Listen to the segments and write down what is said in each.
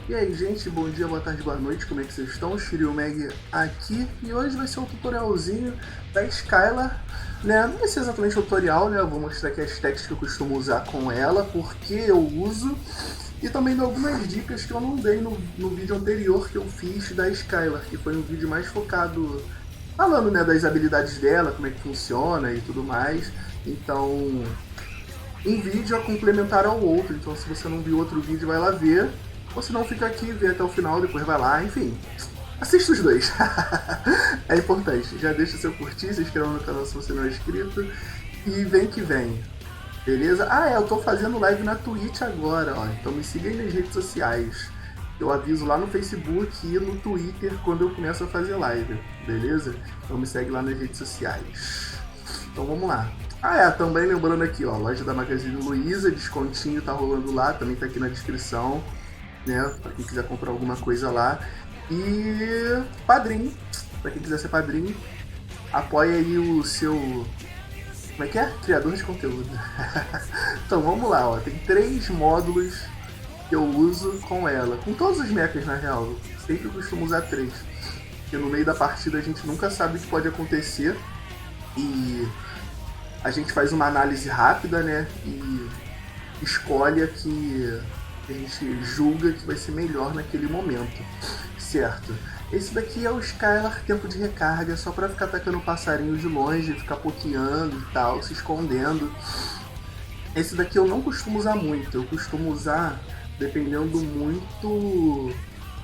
E aí, gente, bom dia, boa tarde, boa noite, como é que vocês estão? Shiryu Mag aqui e hoje vai ser um tutorialzinho da Skylar, né? Não vai ser exatamente um tutorial, né? Eu vou mostrar aqui as tags que eu costumo usar com ela, porque eu uso e também dou algumas dicas que eu não dei no vídeo anterior que eu fiz da Skylar, que foi um vídeo mais focado falando, né, das habilidades dela, como é que funciona e tudo mais. Então, um vídeo a complementar ao outro, então se você não viu outro vídeo, vai lá ver. Ou se não, fica aqui, vê até o final, depois vai lá, enfim. Assista os dois. É importante. Já deixa seu curtir, se inscreva no canal se você não é inscrito. E vem que vem. Beleza? Ah, é, eu tô fazendo live na Twitch agora, ó. Então me siga aí nas redes sociais. Eu aviso lá no Facebook e no Twitter quando eu começo a fazer live, beleza? Então me segue lá nas redes sociais. Então vamos lá. Ah, é, também lembrando aqui, ó, loja da Magazine Luiza, descontinho tá rolando lá, também tá aqui na descrição, né, pra quem quiser comprar alguma coisa lá. E padrinho, pra quem quiser ser padrinho, apoia aí o seu, como é que é? Criador de conteúdo. Então vamos lá, ó, tem 3 módulos que eu uso com ela, com todos os mechas na real, eu sempre costumo usar 3, porque no meio da partida a gente nunca sabe o que pode acontecer e a gente faz uma análise rápida, né? E escolhe a que a gente julga que vai ser melhor naquele momento, certo? Esse daqui é o Skylar tempo de recarga, só pra ficar atacando passarinhos de longe, ficar pokeando e tal, se escondendo. Esse daqui eu não costumo usar muito, eu costumo usar dependendo muito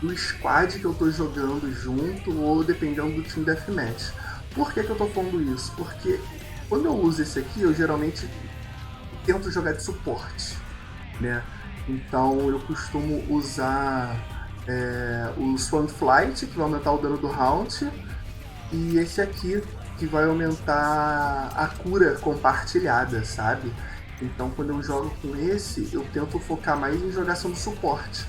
do squad que eu tô jogando junto ou dependendo do Team Deathmatch. Por que eu tô falando isso? Porque quando eu uso esse aqui, eu geralmente tento jogar de suporte, né? Então eu costumo usar o Swan Flight, que vai aumentar o dano do round, e esse aqui, que vai aumentar a cura compartilhada, sabe? Então quando eu jogo com esse, eu tento focar mais em jogação de suporte.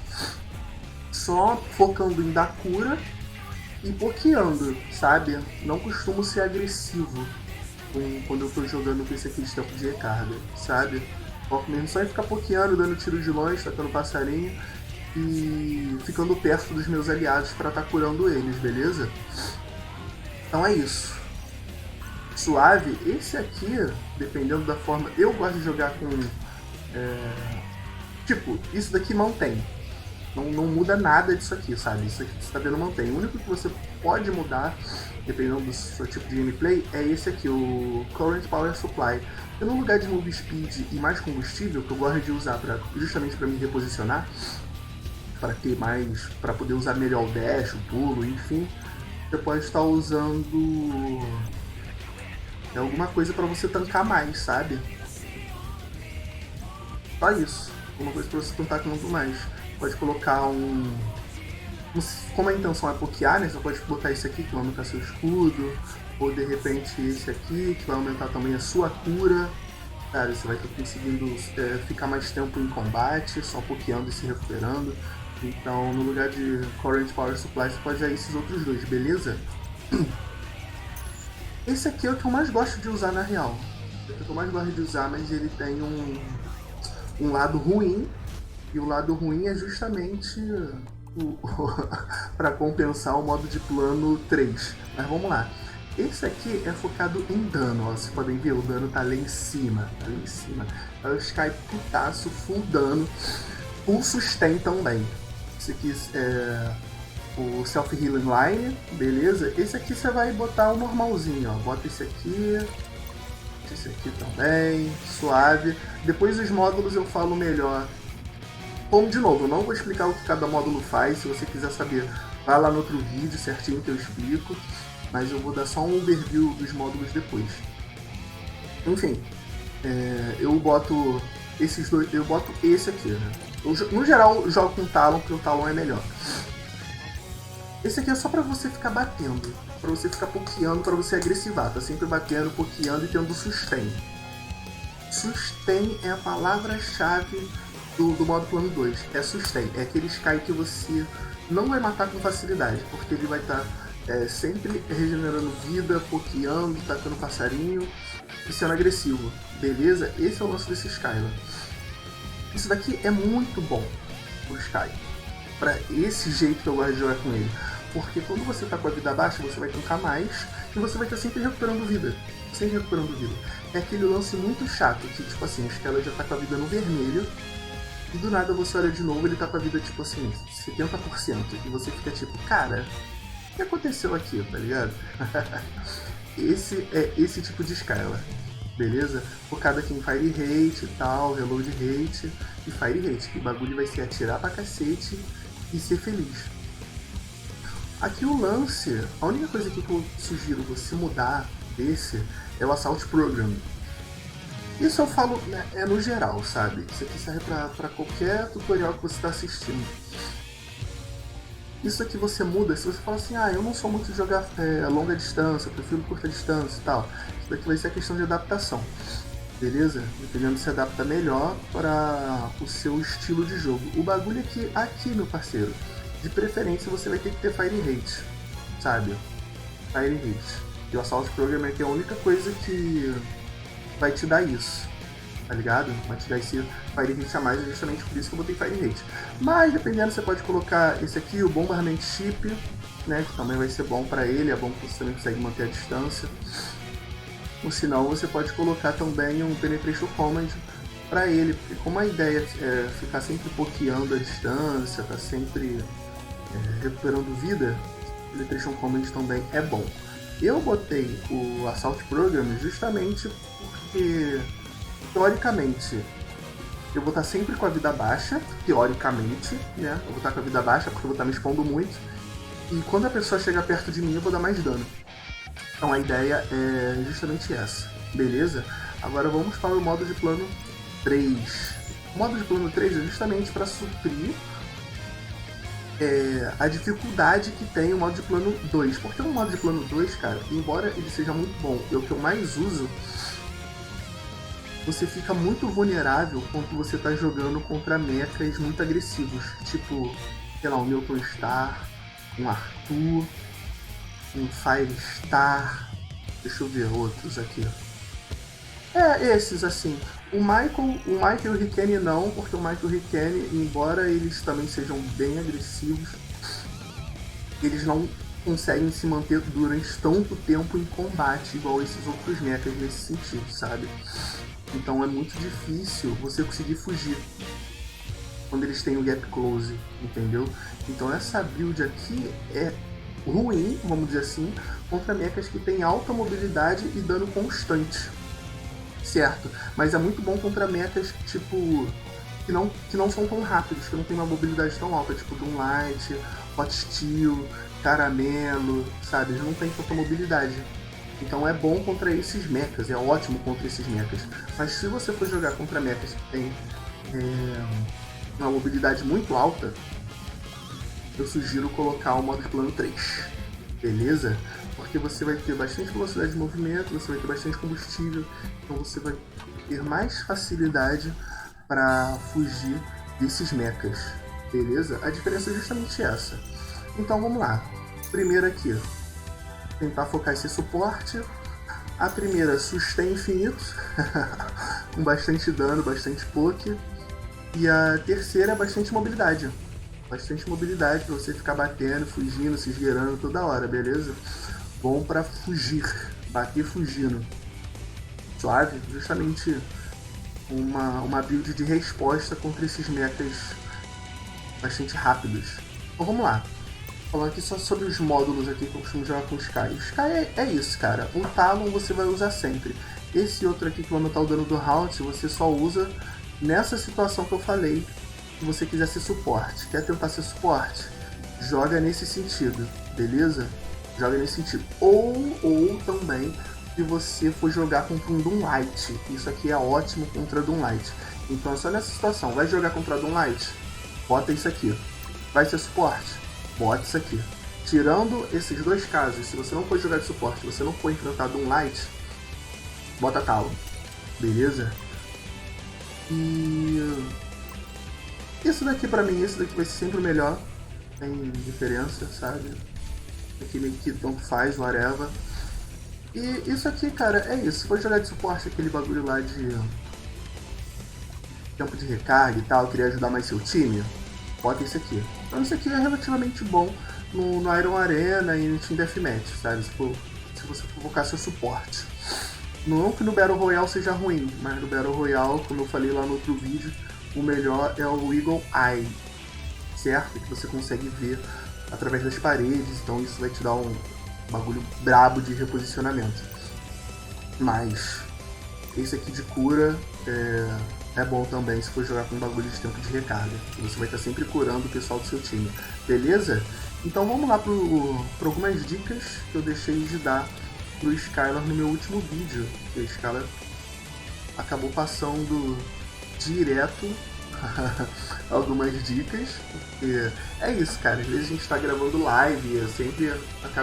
Só focando em dar cura e pokeando, sabe? Não costumo ser agressivo quando eu tô jogando com esse aqui de tempo de recarga, sabe? Foco mesmo só em ficar pokeando, dando tiro de longe, tacando passarinho e ficando perto dos meus aliados para estar curando eles, beleza? Então é isso. Suave, esse aqui, dependendo da forma, eu gosto de jogar com. Tipo, isso daqui mantém. Não muda nada disso aqui, sabe? Isso aqui que você tá vendo mantém. O único que você pode mudar, dependendo do seu tipo de gameplay, é esse aqui, o Current Power Supply. Eu, no lugar de move speed e mais combustível, que eu gosto de usar justamente para me reposicionar, para ter mais, para poder usar melhor o dash, o pulo, enfim, você pode estar usando alguma coisa para você tancar mais, sabe? Só isso. Alguma coisa para você tancar muito mais. Pode colocar como a intenção é pokear, né? Você pode botar esse aqui que vai aumentar seu escudo, ou de repente esse aqui que vai aumentar também a sua cura. Cara, você vai estar conseguindo ficar mais tempo em combate, só pokeando e se recuperando. Então, no lugar de Current Power Supply, você pode usar esses outros dois, beleza? Esse aqui é o que eu mais gosto de usar na real. É o que eu mais gosto de usar, mas ele tem um lado ruim, e o lado ruim é justamente para compensar o modo de plano 3. Mas vamos lá. Esse aqui é focado em dano, ó. Vocês podem ver, o dano tá lá em cima. Tá lá em cima. É o Sky putaço, full dano. Full sustain também. Esse aqui é o Self Healing Line, beleza? Esse aqui você vai botar o normalzinho, ó. Bota esse aqui também, suave. Depois os módulos eu falo melhor. Como de novo, eu não vou explicar o que cada módulo faz. Se você quiser saber, vai lá no outro vídeo certinho que eu explico. Mas eu vou dar só um overview dos módulos depois. Enfim, eu boto esses dois, eu boto esse aqui, né? No geral, eu jogo com o Talon, porque o Talon é melhor. Esse aqui é só pra você ficar batendo, pra você ficar pokeando, pra você agressivar. Tá sempre batendo, pokeando e tendo sustain. Sustain é a palavra-chave do modo plano 2. É sustain. É aquele Sky que você não vai matar com facilidade, porque ele vai estar sempre regenerando vida, pokeando, tacando passarinho e sendo agressivo. Beleza? Esse é o lance desse Skylar. Isso daqui é muito bom, o Sky. pra esse jeito que eu gosto de jogar com ele. Porque quando você tá com a vida baixa, você vai tancar mais e você vai estar sempre recuperando vida. Sempre recuperando vida. É aquele lance muito chato que, tipo assim, a Skylar já tá com a vida no vermelho e do nada você olha de novo ele tá com a vida, tipo assim, 70%. E você fica tipo, cara, o que aconteceu aqui, tá ligado? Esse é esse tipo de Skylar. Beleza? Focada aqui em Fire Rate e tal, Reload Rate e Fire Rate. Que o bagulho vai ser atirar pra cacete e ser feliz. Aqui o lance, a única coisa que eu sugiro você mudar desse é o Assault Program. Isso eu falo, né, é no geral, sabe? Isso aqui serve pra qualquer tutorial que você está assistindo. Isso aqui você muda, se você fala assim, eu não sou muito de jogar longa distância, eu prefiro curta distância e tal. Isso daqui vai ser a questão de adaptação, beleza? Dependendo se adapta melhor para o seu estilo de jogo. O bagulho é que aqui, meu parceiro, de preferência você vai ter que ter Fire Rate, sabe? Fire Rate. E o Assault Program é que é a única coisa que vai te dar isso, tá ligado? Vai te dar esse Fire Rate a mais, é justamente por isso que eu botei Fire Rate. Mas dependendo, você pode colocar esse aqui, o Bombardment Chip, né? Que também vai ser bom pra ele, é bom que você também consegue manter a distância. Ou se não, você pode colocar também um Penetration Command pra ele, porque como a ideia é ficar sempre pokeando a distância, tá sempre recuperando vida, Penetration Command também é bom. Eu botei o Assault Program justamente porque, teoricamente, eu vou estar sempre com a vida baixa, teoricamente, né? Eu vou estar com a vida baixa porque eu vou estar me expondo muito. E quando a pessoa chegar perto de mim, eu vou dar mais dano. Então a ideia é justamente essa, beleza? Agora vamos para o modo de plano 3. O modo de plano 3 é justamente para suprir a dificuldade que tem o modo de plano 2. Porque o modo de plano 2, cara, embora ele seja muito bom, é o que eu mais uso, você fica muito vulnerável quando você tá jogando contra mechas muito agressivos. Tipo, sei lá, um Milton Star, um Arthur, um Firestar, deixa eu ver outros aqui. Esses assim. O Michael e o Riken não, porque o Michael e o Riken, embora eles também sejam bem agressivos, eles não conseguem se manter durante tanto tempo em combate, igual esses outros mechas nesse sentido, sabe? Então é muito difícil você conseguir fugir quando eles têm o gap close, entendeu? Então essa build aqui é ruim, vamos dizer assim, contra mechas que tem alta mobilidade e dano constante, certo? Mas é muito bom contra mechas tipo que não são tão rápidos, que não tem uma mobilidade tão alta, tipo Doomlight, Hot Steel, Caramelo, sabe? Eles não têm tanta mobilidade. Então é bom contra esses mechas, é ótimo contra esses mechas. Mas se você for jogar contra mechas que tem uma mobilidade muito alta, eu sugiro colocar o modo de plano 3, beleza? Porque você vai ter bastante velocidade de movimento, você vai ter bastante combustível, então você vai ter mais facilidade para fugir desses mechas, beleza? A diferença é justamente essa. Então vamos lá. Primeiro aqui, tentar focar esse suporte. A primeira, sustain infinito, com bastante dano, bastante poke. E a terceira, bastante mobilidade. Bastante mobilidade para você ficar batendo, fugindo, se esgueirando toda hora, beleza? Bom para fugir, bater fugindo. Suave, justamente uma build de resposta contra esses mechas bastante rápidos. Então vamos lá. Falando aqui só sobre os módulos aqui que eu costumo jogar com o Sky. O Sky é isso, cara. O Talon você vai usar sempre. Esse outro aqui que vai aumentar o dano do Halt, você só usa nessa situação que eu falei. Se você quiser ser suporte. Quer tentar ser suporte? Joga nesse sentido, beleza? Joga nesse sentido. Ou também, se você for jogar contra um Doomlight. Isso aqui é ótimo contra Doomlight. Então é só nessa situação. Vai jogar contra Doomlight? Bota isso aqui. Vai ser suporte? Bota isso aqui. Tirando esses dois casos, se você não for jogar de suporte, você não for enfrentar Doomlight, bota Talon. Beleza? E isso daqui pra mim, esse daqui vai ser sempre o melhor. Tem diferença, sabe? Aqui meio que tanto faz, whatever. E isso aqui, cara, é isso. Se for jogar de suporte, aquele bagulho lá de tempo de recarga e tal, queria ajudar mais seu time, bota esse aqui. Então isso aqui é relativamente bom no Iron Arena e no Team Deathmatch, sabe? Se você focar seu suporte. Não que no Battle Royale seja ruim, mas no Battle Royale, como eu falei lá no outro vídeo, o melhor é o Eagle Eye, certo? Que você consegue ver através das paredes, então isso vai te dar um bagulho brabo de reposicionamento. Mas esse aqui de cura é bom também se for jogar com um bagulho de tempo de recarga. Você vai estar sempre curando o pessoal do seu time, beleza? Então vamos lá para algumas dicas que eu deixei de dar pro Skylar no meu último vídeo. O Skylar acabou passando direto algumas dicas, porque é isso, cara. Às vezes a gente tá gravando live e eu sempre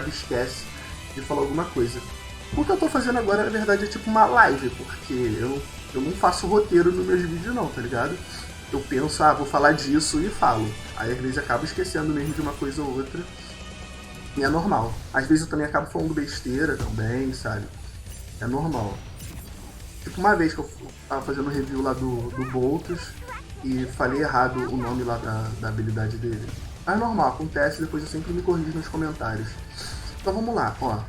esquece de falar alguma coisa. O que eu tô fazendo agora, na verdade, é tipo uma live, porque eu não faço roteiro nos meus vídeos não, tá ligado? Eu penso, vou falar disso e falo. Aí às vezes acabo esquecendo mesmo de uma coisa ou outra. E é normal. Às vezes eu também acabo falando besteira também, sabe? É normal. Tipo uma vez que eu tava fazendo review lá do Boltos e falei errado o nome lá da habilidade dele. Mas é normal, acontece, depois eu sempre me corrijo nos comentários. Então vamos lá, ó.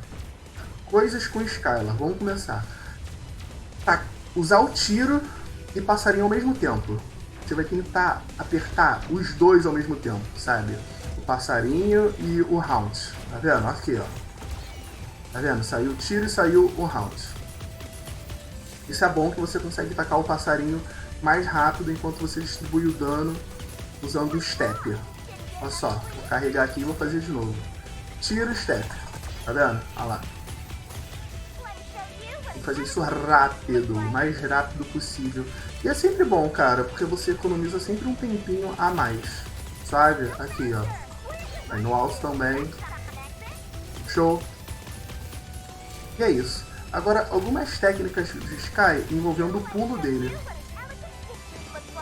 Coisas com Skylar, vamos começar. Tá, usar o tiro e passarinho ao mesmo tempo. Você vai tentar apertar os dois ao mesmo tempo, sabe? O passarinho e o round. Tá vendo? Aqui, ó. Tá vendo? Saiu o tiro e saiu o round. Isso é bom que você consegue tacar o passarinho mais rápido enquanto você distribui o dano usando o step. Olha só, vou carregar aqui e vou fazer de novo. Tiro, step. Tá vendo? Olha lá. Vou fazer isso rápido, o mais rápido possível. E é sempre bom, cara, porque você economiza sempre um tempinho a mais. Sabe? Aqui, ó. Aí no alto também. Show. E é isso. Agora, algumas técnicas de Sky envolvendo o pulo dele.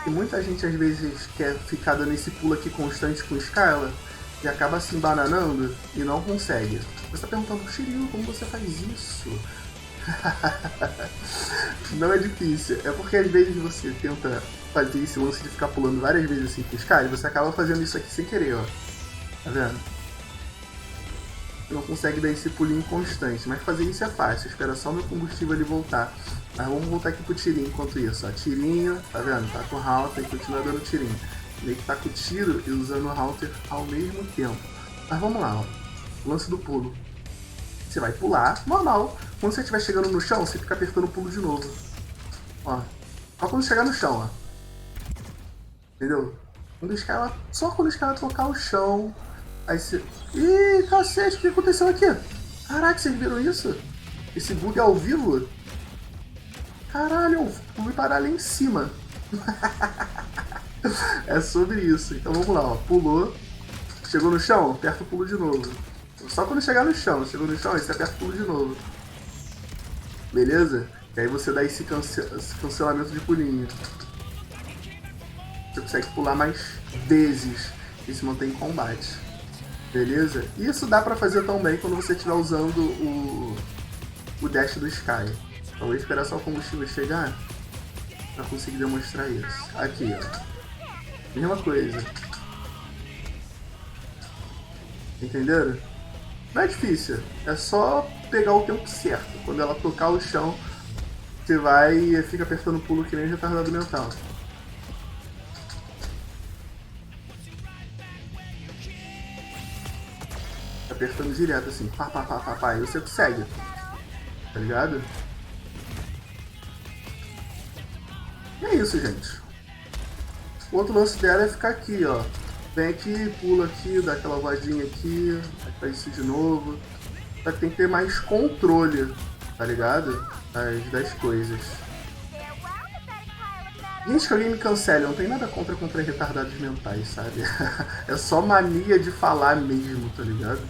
E muita gente às vezes quer ficar dando esse pulo aqui constante com Skylar e acaba se embananando e não consegue. Você está perguntando, Shiryu, como você faz isso? Não é difícil, é porque às vezes você tenta fazer esse lance de ficar pulando várias vezes assim com Sky e você acaba fazendo isso aqui sem querer, ó. Tá vendo? Não consegue dar esse pulinho constante, mas fazer isso é fácil, espera só meu combustível ele voltar. Mas vamos voltar aqui pro tirinho enquanto isso, ó. Tirinho, tá vendo? Tá com o Halter e continua dando tirinho. Meio que tá com o tiro e usando o Halter ao mesmo tempo. Mas vamos lá, ó. O lance do pulo. Você vai pular, normal. Quando você estiver chegando no chão, você fica apertando o pulo de novo. Ó. Só quando chegar no chão, ó. Entendeu? Só quando os caras tocar o chão. Aí você... Ih, cacete, o que aconteceu aqui? Caraca, vocês viram isso? Esse bug é ao vivo? Caralho, eu fui parar ali em cima. É sobre isso. Então vamos lá, ó. Pulou. Chegou no chão, aperta o pulo de novo. Só quando chegar no chão. Chegou no chão, aí você aperta o pulo de novo. Beleza? E aí você dá esse cancelamento de pulinho. Você consegue pular mais vezes e se mantém em combate. Beleza? Isso dá pra fazer também quando você estiver usando o dash do Sky. Então vou esperar só o combustível chegar pra conseguir demonstrar isso. Aqui, ó. Mesma coisa. Entenderam? Não é difícil. É só pegar o tempo certo. Quando ela tocar o chão, você vai e fica apertando o pulo que nem retardado mental. Apertando direto assim, pá, pá, pá, pá, pá, e você consegue, tá ligado? E é isso, gente. O outro lance dela é ficar aqui, ó. Vem aqui, pula aqui, dá aquela voadinha aqui, faz isso de novo. Só que tem que ter mais controle, tá ligado? Das coisas. Gente, que alguém me cancele, não tem nada contra retardados mentais, sabe? É só mania de falar mesmo, tá ligado?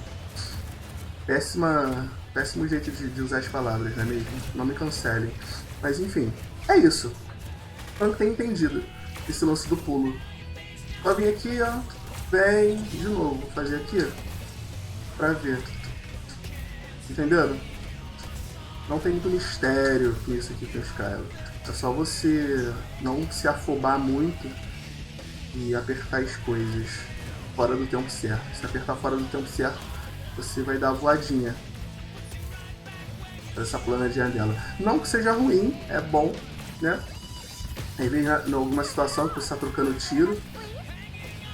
Péssimo jeito de usar as palavras, não é mesmo? Não me cancelem. Mas enfim, é isso. Espero que tenha entendido esse lance do pulo. Só vim aqui, ó. Vem de novo. Vou fazer aqui, ó. Pra ver. Entenderam? Não tem muito mistério com isso aqui com os caras. É só você não se afobar muito e apertar as coisas fora do tempo certo. Se apertar fora do tempo certo, você vai dar a voadinha para essa planadinha dela. Não que seja ruim, é bom, né? Aí vem em alguma situação que você está trocando tiro,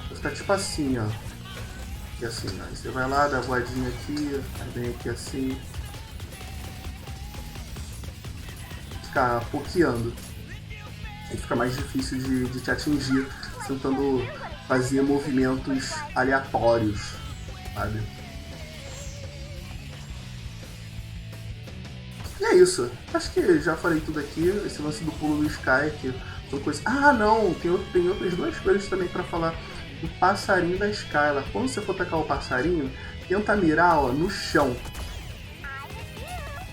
você tá tipo assim, ó. E assim, ó. Aí você vai lá, dá a voadinha aqui, aí vem aqui assim. Ficar pokeando. Aí fica mais difícil de te atingir, tentando fazer movimentos aleatórios, sabe? E é isso. Acho que já falei tudo aqui. Esse lance do pulo do Sky aqui são coisas. Ah, não! Tem outras duas coisas também pra falar do passarinho da Skylar. Quando você for atacar o passarinho, tenta mirar, ó, no chão.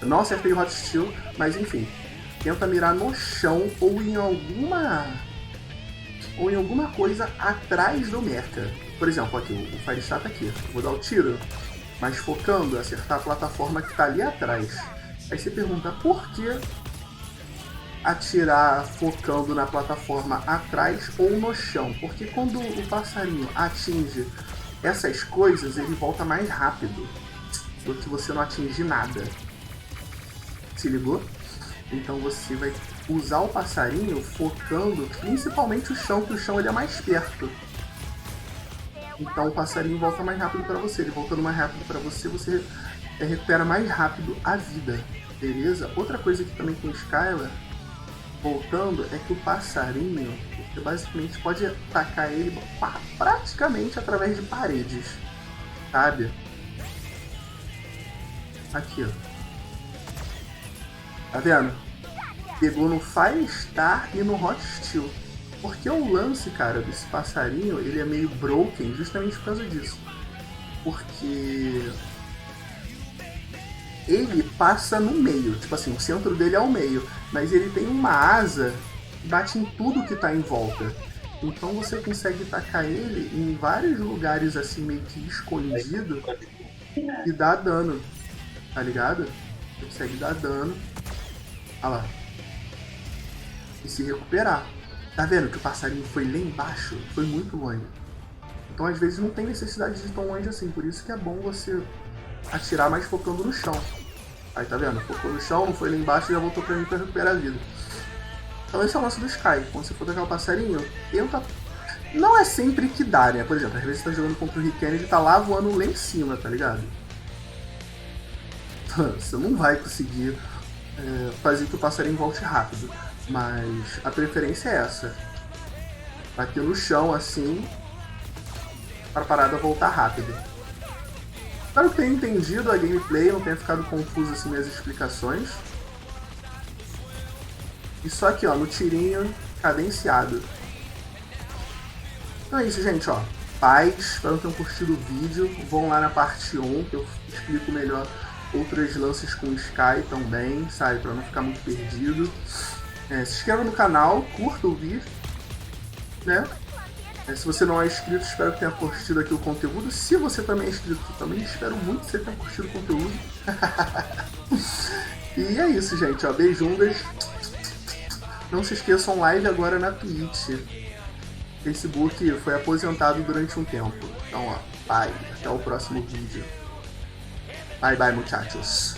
Eu não acertei o Hot Steel, mas enfim. Tenta mirar no chão ou em alguma coisa atrás do mecha. Por exemplo, aqui, o Firestar tá aqui. Eu vou dar o tiro, mas focando, acertar a plataforma que tá ali atrás. Aí você pergunta por que atirar focando na plataforma atrás ou no chão? Porque quando o passarinho atinge essas coisas, ele volta mais rápido do que você não atingir nada. Se ligou? Então você vai usar o passarinho focando principalmente o chão, que o chão ele é mais perto. Então o passarinho volta mais rápido para você. Ele voltando mais rápido para você, você recupera mais rápido a vida. Beleza? Outra coisa que também com Skylar, voltando, é que o passarinho, você basicamente pode atacar ele praticamente através de paredes, sabe? Aqui, ó. Tá vendo? Pegou no Firestar e no Hot Steel. Porque o lance, cara, desse passarinho, ele é meio broken justamente por causa disso. Porque ele passa no meio, tipo assim, o centro dele é o meio, mas ele tem uma asa que bate em tudo que tá em volta. Então você consegue tacar ele em vários lugares assim, meio que escondido, e dá dano, tá ligado? Você consegue dar dano. Olha lá. E se recuperar. Tá vendo que o passarinho foi lá embaixo? Foi muito longe. Então às vezes não tem necessidade de ir tão longe assim. Por isso que é bom você atirar mais focando no chão. Aí tá vendo? Focou no chão, não foi lá embaixo e já voltou pra mim pra recuperar a vida. Então esse é o lance do Sky. Quando você for atacar o passarinho, tenta... Não é sempre que dá, né? Por exemplo, às vezes você tá jogando contra o Rick Kennedy e tá lá voando lá em cima, tá ligado? Você não vai conseguir fazer que o passarinho volte rápido. Mas a preferência é essa. Bater no chão assim, para a parada voltar rápido. Espero que tenha entendido a gameplay, não tenha ficado confuso assim minhas explicações. E só aqui, ó, no tirinho cadenciado. Então é isso, gente, ó. Paz, espero que tenham curtido o vídeo. Vão lá na parte 1, que eu explico melhor outros lances com o Sky também, sabe? Pra não ficar muito perdido. Se inscreva no canal, curta o vídeo, né? Se você não é inscrito, espero que tenha curtido aqui o conteúdo. Se você também é inscrito, também espero muito que você tenha curtido o conteúdo. E é isso, gente, ó, beijundas. Não se esqueçam, live agora na Twitch. Facebook foi aposentado durante um tempo. Então, ó, bye. Até o próximo vídeo. Bye, bye, muchachos.